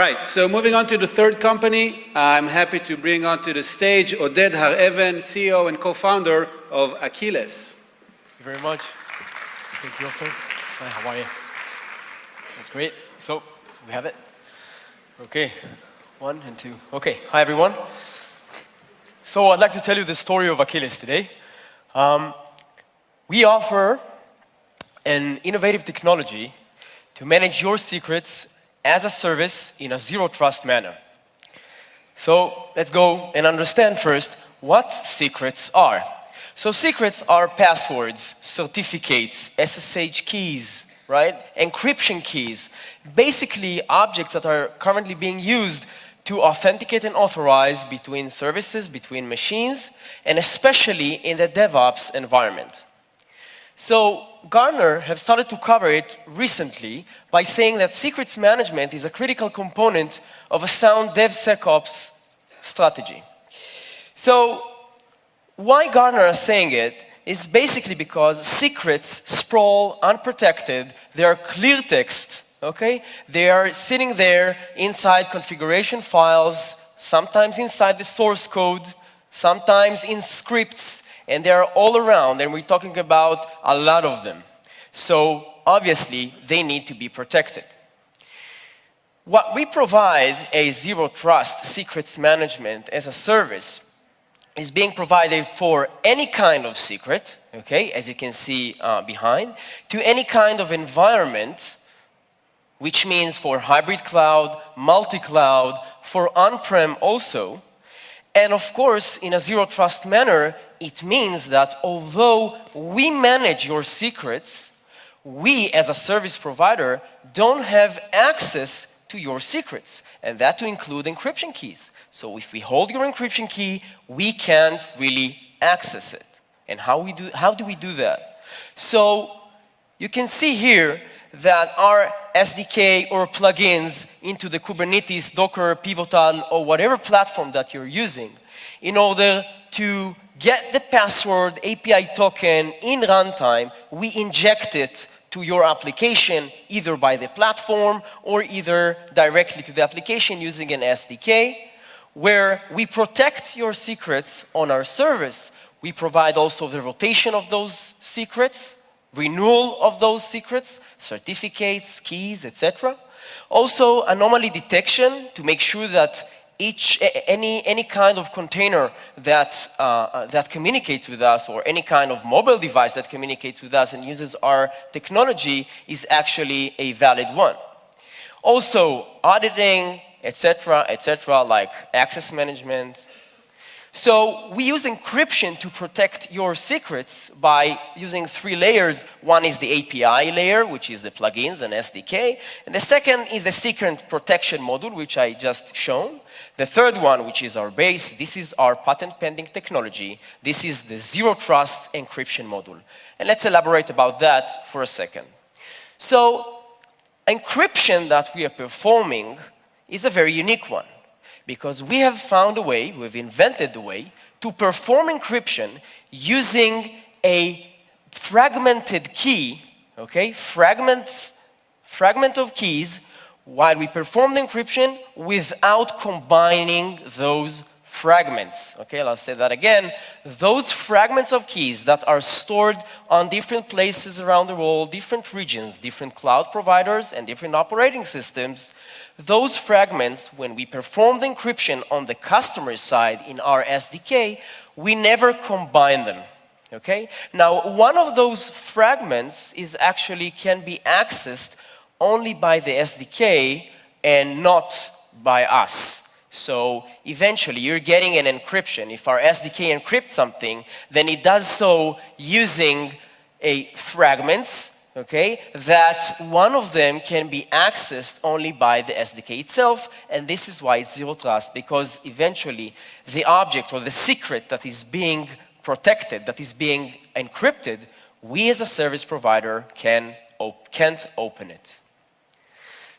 right, so moving on to the third company, I'm happy to bring onto the stage Oded Har-Even, CEO and co-founder of AKEYLESS. Thank you very much. Thank you, Yuval. Hi, how are you? That's great. So, we have it? Okay, 1 and 2. Okay, hi everyone. So I'd like to tell you the story of AKEYLESS today. We offer an innovative technology to manage your secrets as a service in a zero-trust manner. So let's go and understand first what secrets are. So secrets are passwords, certificates, SSH keys, right? Encryption keys. Basically objects that are currently being used to authenticate and authorize between services, between machines, and especially in the DevOps environment. So Gartner have started to cover it recently by saying that secrets management is a critical component of a sound DevSecOps strategy. So why Gartner is saying it is basically because secrets sprawl unprotected. They are clear text, okay? They are sitting there inside configuration files, sometimes inside the source code, sometimes in scripts, and they are all around, and we're talking about a lot of them. So obviously, they need to be protected. What we provide, a zero-trust secrets management as a service, is being provided for any kind of secret, okay, as you can see behind, to any kind of environment, which means for hybrid cloud, multi-cloud, for on-prem also. And of course, in a zero-trust manner, it means that although we manage your secrets, we as a service provider don't have access to your secrets, and that to include encryption keys. So if we hold your encryption key, we can't really access it. And how do we do that? So you can see here that our SDK or plugins into the Kubernetes, Docker, Pivotal, or whatever platform that you're using, in order to get the password API token in runtime, we inject it to your application, either by the platform or either directly to the application using an SDK, where we protect your secrets on our service. We provide also the rotation of those secrets, renewal of those secrets, certificates, keys, etc. Also, anomaly detection to make sure that any kind of container that communicates with us, or any kind of mobile device that communicates with us and uses our technology, is actually a valid one. Also, auditing, etc., like access management. So we use encryption to protect your secrets by using 3 layers. One is the API layer, which is the plugins and SDK. And the second is the secret protection module, which I just shown. The third one, which is our base, this is our patent pending technology. This is the zero trust encryption module. And let's elaborate about that for a second. So encryption that we are performing is a very unique one, because we have found a way, we've invented a way to perform encryption using a fragmented key, okay? Fragment of keys, while we perform the encryption without combining those fragments. Okay, I'll say that again. Those fragments of keys that are stored on different places around the world, different regions, different cloud providers, and different operating systems, those fragments, when we perform the encryption on the customer side in our SDK, we never combine them. Okay? Now, one of those fragments can be accessed only by the SDK and not by us. So eventually you're getting an encryption. If our SDK encrypts something, then it does so using fragments, okay, that one of them can be accessed only by the SDK itself, and this is why it's zero trust, because eventually the object or the secret that is being protected, that is being encrypted, we as a service provider can't open it.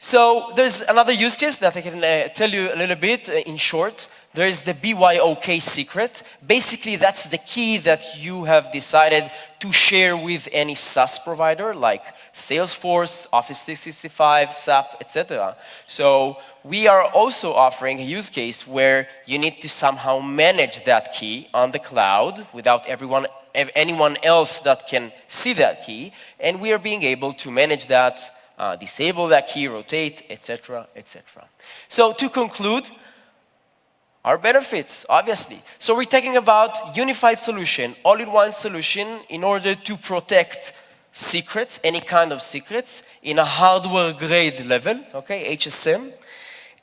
So there's another use case that I can tell you a little bit in short. There is the BYOK secret. Basically, that's the key that you have decided to share with any SaaS provider like Salesforce, Office 365, SAP, etc. So we are also offering a use case where you need to somehow manage that key on the cloud without anyone else that can see that key, and we are being able to manage that, disable that key, rotate, etc., etc. So to conclude, our benefits, obviously. So we're talking about unified solution, all-in-one solution in order to protect secrets, any kind of secrets, in a hardware grade level, okay, HSM,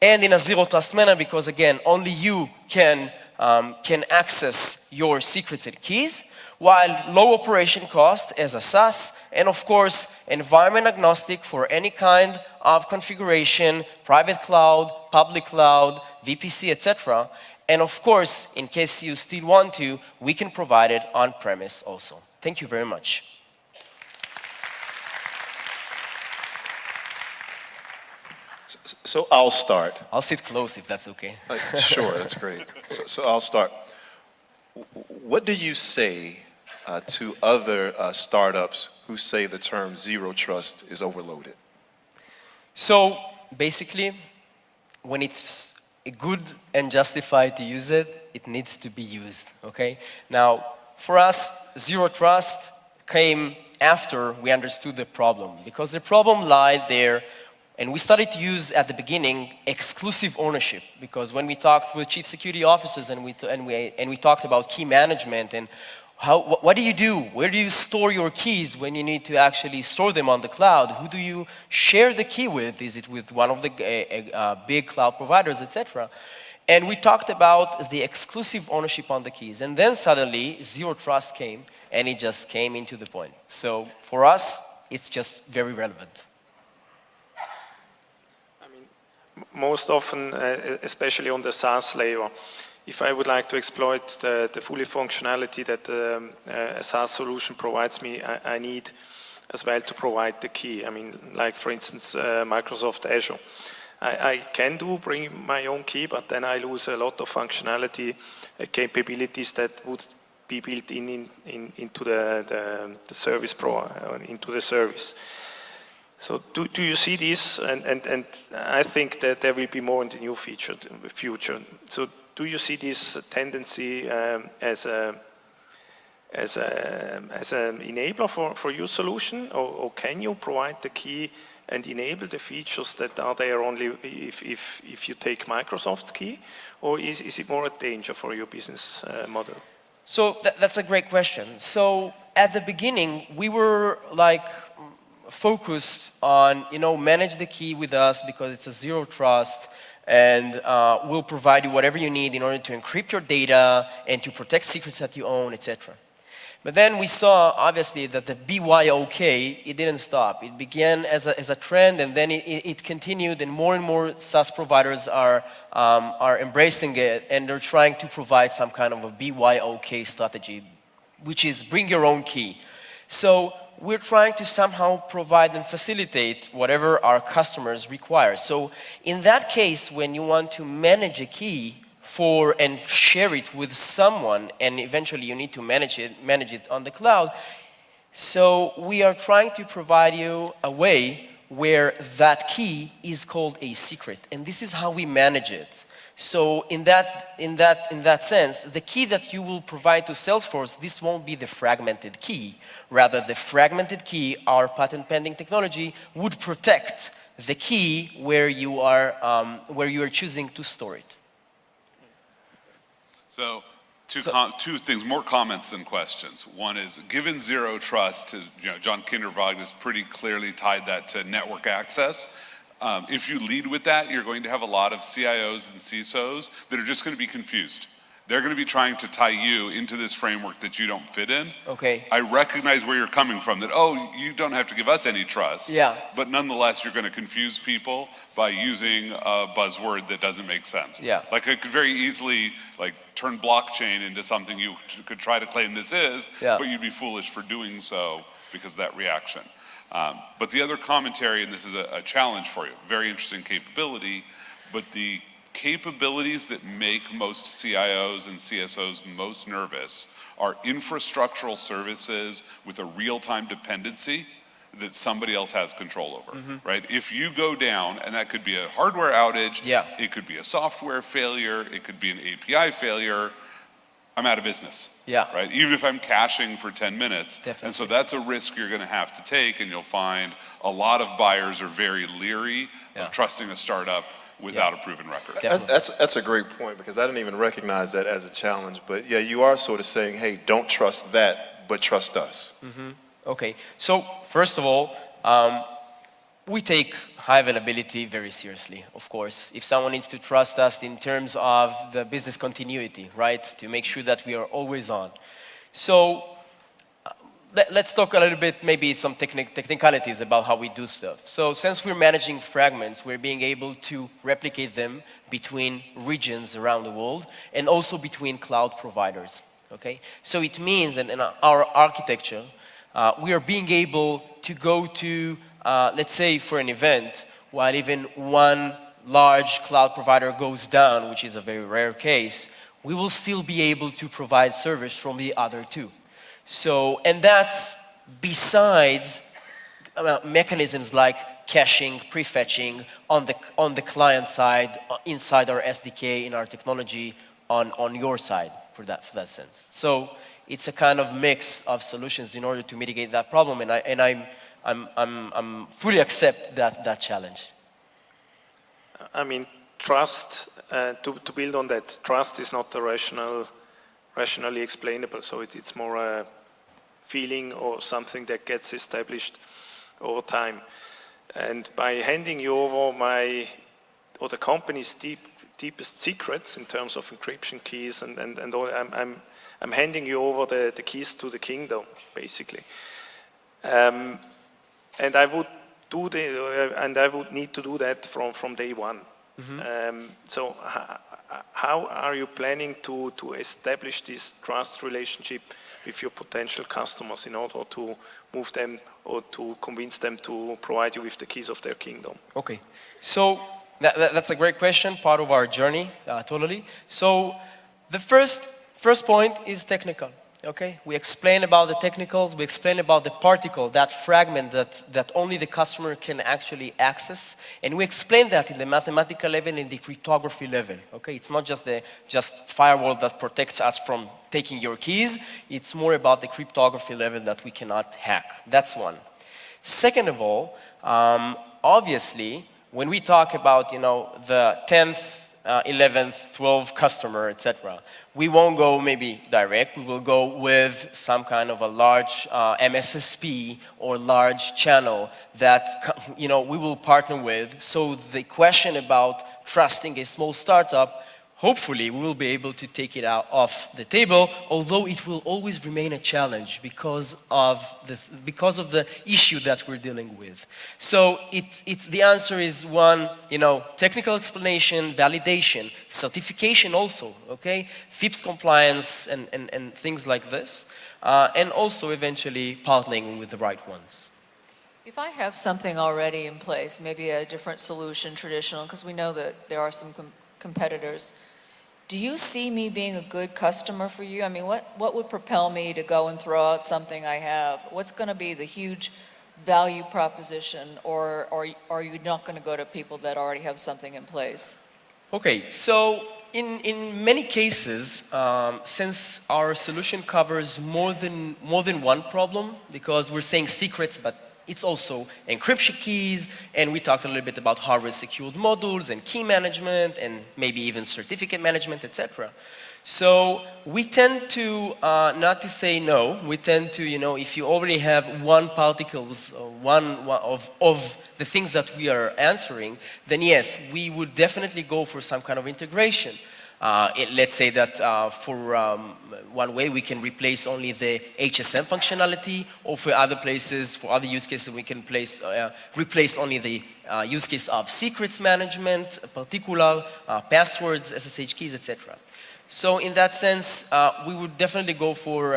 and in a zero trust manner because, again, only you can access your secrets and keys, while low operation cost as a SaaS, and of course, environment agnostic for any kind of configuration, private cloud, public cloud, VPC, etc. And of course, in case you still want to, we can provide it on-premise also. Thank you very much. So I'll start. I'll sit close if that's okay. Sure, that's great. So I'll start. What do you say to other startups who say the term zero trust is overloaded? So basically, when it's good and justified to use it, it needs to be used, okay? Now, for us, zero trust came after we understood the problem, because the problem lied there. And we started to use, at the beginning, exclusive ownership, because when we talked with chief security officers and we talked about key management and what do you do? Where do you store your keys when you need to actually store them on the cloud? Who do you share the key with? Is it with one of the big cloud providers, etc.? And we talked about the exclusive ownership on the keys. And then suddenly, zero trust came, and it just came into the point. So for us, it's just very relevant. Most often, especially on the SaaS layer, if I would like to exploit the fully functionality that a SaaS solution provides me, I need as well to provide the key. I mean, like for instance, Microsoft Azure. I can bring my own key, but then I lose a lot of functionality capabilities that would be built into the service into the service. So do you see this? And I think that there will be more in the new future. So do you see this tendency as an enabler for your solution, or can you provide the key and enable the features that are there only if you take Microsoft's key, or is it more a danger for your business model? So that's a great question. So at the beginning, we were like focused on, manage the key with us because it's a zero trust, and we'll provide you whatever you need in order to encrypt your data and to protect secrets that you own, etc. But then we saw, obviously, that the BYOK, it didn't stop. It began as a trend, and then it continued, and more SaaS providers are embracing it, and they're trying to provide some kind of a BYOK strategy, which is bring your own key. So we're trying to somehow provide and facilitate whatever our customers require. So in that case, when you want to manage a key and share it with someone, and eventually you need to manage it on the cloud, so we are trying to provide you a way where that key is called a secret, and this is how we manage it. So in that sense, the key that you will provide to Salesforce, this won't be the fragmented key. Rather, the fragmented key, our patent pending technology, would protect the key where you are choosing to store it. So two things, more comments than questions. One is, given zero trust, John Kindervag has pretty clearly tied that to network access. If you lead with that, you're going to have a lot of CIOs and CISOs that are just going to be confused. They're going to be trying to tie you into this framework that you don't fit in. Okay. I recognize where you're coming from, that, you don't have to give us any trust. Yeah. But nonetheless, you're going to confuse people by using a buzzword that doesn't make sense. Yeah. Like, it could very easily, turn blockchain into something you could try to claim this is, yeah, but you'd be foolish for doing so because of that reaction. But the other commentary, and this is a challenge for you, very interesting capability, but the capabilities that make most CIOs and CSOs most nervous are infrastructural services with a real-time dependency that somebody else has control over, right? If you go down, and that could be a hardware outage, it could be a software failure, it could be an API failure, I'm out of business, right? Even if I'm caching for 10 minutes. Definitely. And so that's a risk you're gonna have to take, and you'll find a lot of buyers are very leery of trusting a startup without a proven record. That's a great point, because I didn't even recognize that as a challenge. But yeah, you are sort of saying, hey, don't trust that, but trust us. Okay, so first of all, we take high availability very seriously, of course. If someone needs to trust us in terms of the business continuity, right, to make sure that we are always on. So let's talk a little bit, maybe some technicalities about how we do stuff. So since we're managing fragments, we're being able to replicate them between regions around the world and also between cloud providers, okay? So it means that in our architecture, we are being able to go to, let's say for an event, while even one large cloud provider goes down, which is a very rare case, we will still be able to provide service from the other two. So, and that's besides mechanisms like caching, prefetching on the client side, inside our SDK, in our technology, on your side, for that sense. So it's a kind of mix of solutions in order to mitigate that problem, and I'm fully accept that challenge. I mean, trust, to build on that, trust is not rationally explainable, so it's more a feeling or something that gets established over time. And by handing you over the company's deepest secrets in terms of encryption keys and all, I'm handing you over the keys to the kingdom, basically. And I would need to do that from day one. So how are you planning to establish this trust relationship with your potential customers in order to move them or to convince them to provide you with the keys of their kingdom? Okay, so that's a great question, part of our journey, totally. So the first point is technical. Okay, we explain about the technicals, we explain about the particle, that fragment that only the customer can actually access, and we explain that in the mathematical level and the cryptography level. Okay, it's not just firewall that protects us from taking your keys, it's more about the cryptography level that we cannot hack. That's one. Second of all, obviously, when we talk about, you know, the 10th, 11th, 12th customer, etc., we won't go maybe direct, we will go with some kind of a large MSSP or large channel that, you know, we will partner with. So the question about trusting a small startup, hopefully we will be able to take it out off the table, although it will always remain a challenge because of the issue that we're dealing with. So the answer is one, you know, technical explanation, validation, certification also, okay, FIPS compliance and things like this, and also eventually partnering with the right ones. If I have something already in place, maybe a different solution, traditional, because we know that there are some competitors. Do you see me being a good customer for you? I mean, what would propel me to go and throw out something I have? What's going to be the huge value proposition, or are you not going to go to people that already have something in place? Okay, so in many cases, since our solution covers more than one problem, because we're saying secrets, but it's also encryption keys, and we talked a little bit about hardware secured modules and key management and maybe even certificate management, etc. So we tend to not to say no. We tend to, you know, if you already have one particles, one of the things that we are answering, then yes, we would definitely go for some kind of integration. Let's say that for one way we can replace only the HSM functionality, or for other places, for other use cases, we can replace only the use case of secrets management, particular passwords, SSH keys, etc. So in that sense, we would definitely go for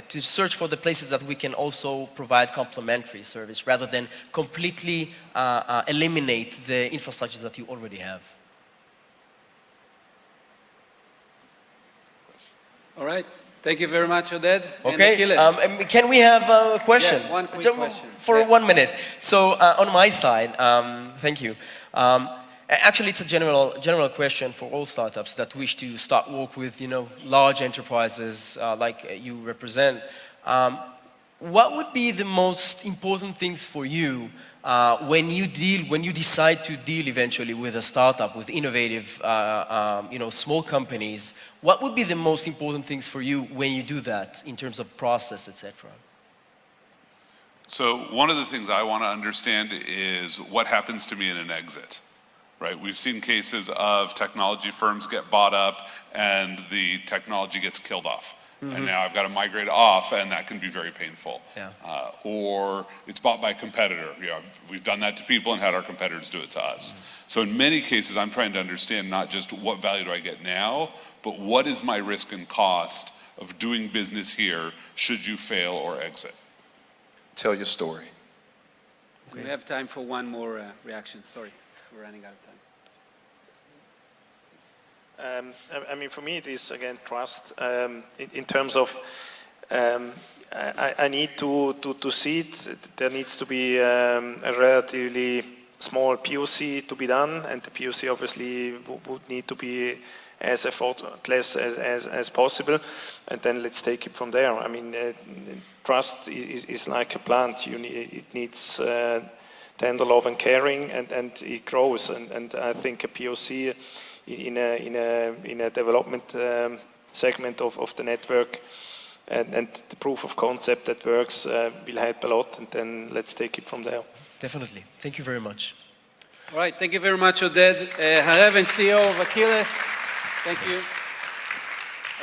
to search for the places that we can also provide complementary service rather than completely eliminate the infrastructures that you already have. All right. Thank you very much, Oded. And Okay, AKEYLESS. and can we have a question? Yeah, one quick Just question. For Yeah. 1 minute. So on my side, thank you. Actually, it's a general question for all startups that wish to start work with, large enterprises like you represent. What would be the most important things for you when you decide to deal eventually with a startup, with innovative, small companies? What would be the most important things for you when you do that in terms of process, etc.? So one of the things I want to understand is what happens to me in an exit, right? We've seen cases of technology firms get bought up and the technology gets killed off. And now I've got to migrate off, and that can be very painful. Yeah. Or it's bought by a competitor. We've done that to people and had our competitors do it to us. So in many cases, I'm trying to understand not just what value do I get now, but what is my risk and cost of doing business here should you fail or exit? Tell your story. We have time for one more reaction. Sorry, we're running out of time. I mean, for me, it is, again, trust in terms of I need to see it. There needs to be a relatively small POC to be done, and the POC obviously would need to be as effortless as possible, and then let's take it from there. I mean, trust is like a plant. It needs tender love and caring, and it grows. And I think a POC in a development segment of the network and the proof of concept that works will help a lot, and then let's take it from there. Definitely. Thank you very much. All right, thank you very much, Oded. Harev and CEO of AKEYLESS, thank you.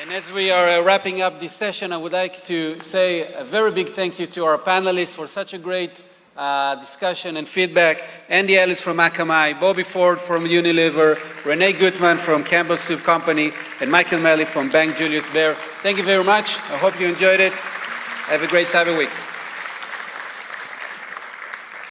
And as we are wrapping up this session, I would like to say a very big thank you to our panelists for such a great discussion and feedback. Andy Ellis from Akamai, Bobby Ford from Unilever, Renee Gutman from Campbell Soup Company, and Michael Melly from Bank Julius Baer. Thank you very much. I hope you enjoyed it. Have a great Cyber Week.